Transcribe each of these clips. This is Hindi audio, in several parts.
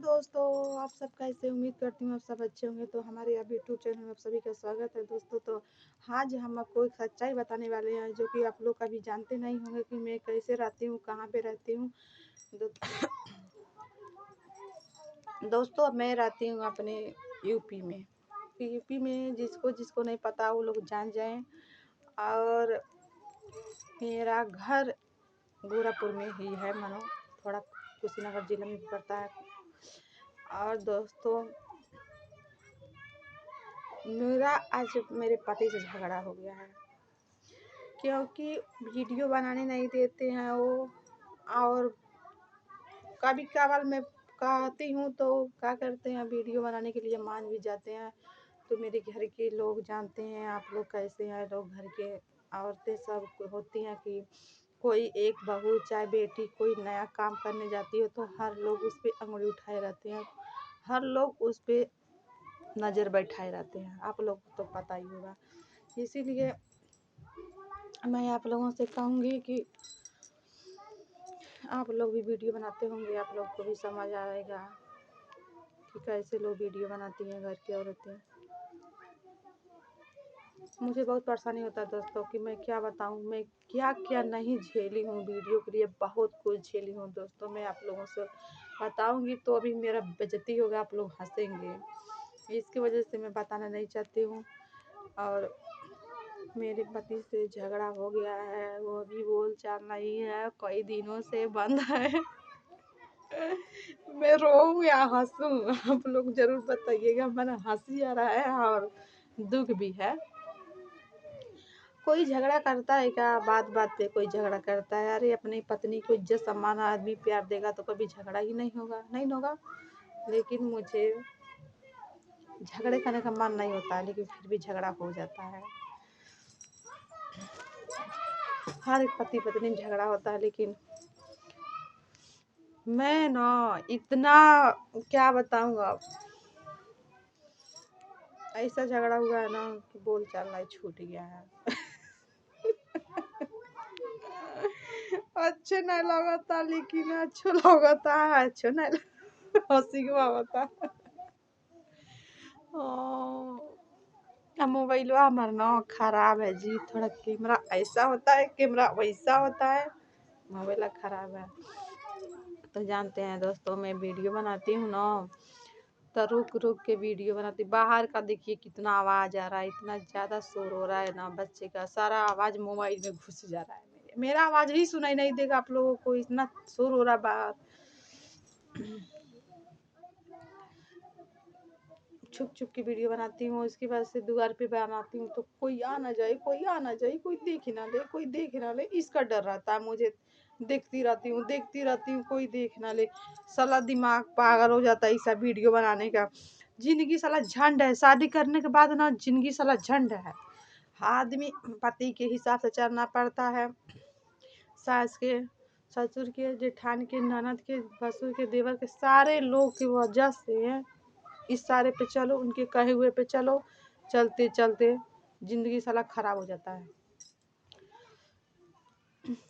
दोस्तों, आप सब कैसे? उम्मीद करती हूँ आप सब अच्छे होंगे। तो हमारे यहाँ यूट्यूब चैनल में आप सभी का स्वागत है दोस्तों। तो आज हम आपको एक सच्चाई बताने वाले हैं जो कि आप लोग कभी जानते नहीं होंगे कि मैं कैसे रहती हूँ, कहाँ पे रहती हूँ। दोस्तों, मैं रहती हूँ अपने यूपी में। यूपी में जिसको जिसको नहीं पता वो लोग जान जाएं। और मेरा घर गोरखपुर में ही है, मानो थोड़ा कुशीनगर जिले में पड़ता है। और दोस्तों, मेरा आज मेरे पति से झगड़ा हो गया है क्योंकि वीडियो बनाने नहीं देते हैं वो। और कभी कभार मैं कहती हूँ तो क्या करते हैं, वीडियो बनाने के लिए मान भी जाते हैं। तो मेरे घर के लोग जानते हैं आप लोग कैसे हैं। लोग घर के औरतें सब होती हैं कि कोई एक बहू चाहे बेटी कोई नया काम करने जाती है तो हर लोग उस पर अंगुली उठाए रहते हैं, हर लोग उस पर नज़र बैठाए रहते हैं। आप लोग को तो पता ही होगा। इसीलिए मैं आप लोगों से कहूँगी कि आप लोग भी वीडियो बनाते होंगे, आप लोग को भी समझ आएगा कि कैसे लोग वीडियो बनाती हैं घर की औरतें। मुझे बहुत परेशानी होता है दोस्तों कि मैं क्या बताऊं, मैं क्या क्या नहीं झेली हूँ वीडियो के लिए। बहुत कुछ झेली हूँ दोस्तों। मैं आप लोगों से बताऊंगी तो अभी मेरा बेइज्जती होगा, आप लोग हंसेंगे। इसकी वजह से मैं बताना नहीं चाहती हूँ। और मेरे पति से झगड़ा हो गया है, वो अभी बोल चाल नहीं है, कई दिनों से बंद है। मैं रोऊं या हंसूं, आप लोग जरूर बताइएगा। मेरा हंसी आ रहा है और दुख भी है। कोई झगड़ा करता है क्या? बात बात पे कोई झगड़ा करता है? अरे अपनी पत्नी को इज्जत सम्मान आदमी प्यार देगा तो कभी झगड़ा ही नहीं होगा, नहीं होगा। लेकिन मुझे झगड़े करने का मन नहीं होता है, लेकिन फिर भी झगड़ा हो जाता है। हर एक पति पत्नी में झगड़ा होता है, लेकिन मैं ना इतना क्या बताऊँ। अब ऐसा झगड़ा हुआ है ना कि बोल चाल नहीं छूट गया है। अच्छे नहीं लगता, लेकिन अच्छा लगता है। अच्छा नहीं हंसी को होता मोबाइल हमारा ना खराब है जी। थोड़ा कैमरा ऐसा होता है, कैमरा वैसा होता है, मोबाइल खराब है। तो जानते हैं दोस्तों, मैं वीडियो बनाती हूँ ना तो रुक रुक के वीडियो बनाती। बाहर का देखिए कितना आवाज़ आ रहा है, इतना ज़्यादा शोर हो रहा है ना। बच्चे का सारा आवाज़ मोबाइल में घुस जा रहा है। मेरा आवाज़ ही सुनाई नहीं देगा आप लोगों को, इतना शोर हो रहा है बाहर। छुप छुप के वीडियो बनाती हूँ। इसके बाद से द्वार पे बनाती हूँ तो कोई आ ना जाए, कोई आ ना जाए, कोई देख ना ले, कोई देख ना ले, इसका डर रहता है मुझे। देखती रहती हूँ, देखती रहती हूँ, कोई देख ना ले। साला दिमाग पागल हो जाता है ऐसा वीडियो बनाने का। जिंदगी साला झंड है। शादी करने के बाद ना जिंदगी साला झंड है। आदमी पति के हिसाब से चलना पड़ता है। सास के, ससुर के, जेठान के, ननद के, भसुर के, देवर के, सारे लोग की वजह से इस सारे पे चलो, उनके कहे हुए पे चलो। चलते चलते जिंदगी साला खराब हो जाता है।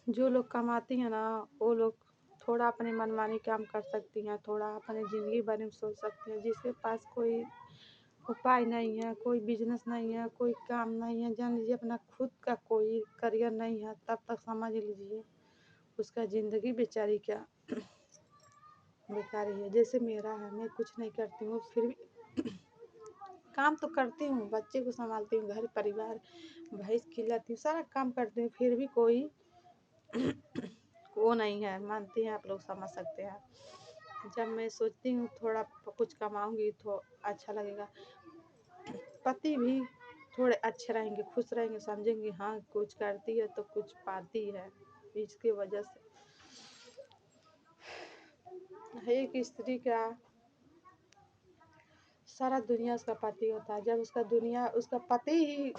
जो लोग कमाती हैं ना वो लोग थोड़ा अपने मनमानी काम कर सकती हैं, थोड़ा अपने ज़िंदगी बारे में सोच सकती हैं। जिसके पास कोई उपाय नहीं है, कोई बिजनेस नहीं है, कोई काम नहीं है, जान लीजिए अपना खुद का कोई करियर नहीं है, तब तक समझ लीजिए उसका ज़िंदगी बेचारी क्या बेकार ही है। जैसे मेरा है, मैं कुछ नहीं करती हूँ फिर भी काम तो करती हूँ, बच्चे को संभालती हूँ, घर परिवार, भैंस खिलाती हूँ, सारा काम करती हूँ, फिर भी कोई वो नहीं है। मानती हैं आप लोग, समझ सकते हैं। जब मैं सोचती हूँ थोड़ा कुछ कमाऊंगी तो अच्छा लगेगा, पति भी थोड़े अच्छे रहेंगे, खुश रहेंगे, समझेंगे हाँ कुछ करती है तो कुछ पाती है। इसकी वजह से एक स्त्री का सारा दुनिया उसका पति होता है। जब उसका पति ही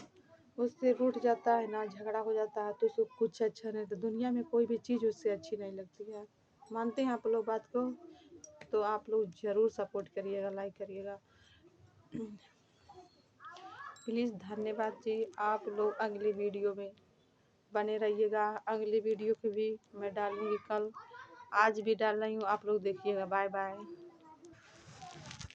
उससे रूठ जाता है ना, झगड़ा हो जाता है, तो उसको कुछ अच्छा नहीं, तो दुनिया में कोई भी चीज़ उससे अच्छी नहीं लगती है। मानते हैं आप लोग बात को? तो आप लोग ज़रूर सपोर्ट करिएगा, लाइक करिएगा प्लीज़। धन्यवाद जी। आप लोग अगली वीडियो में बने रहिएगा। अगली वीडियो को भी मैं डालूँगी कल, आज भी डाल रही हूँ, आप लोग देखिएगा। Bye bye.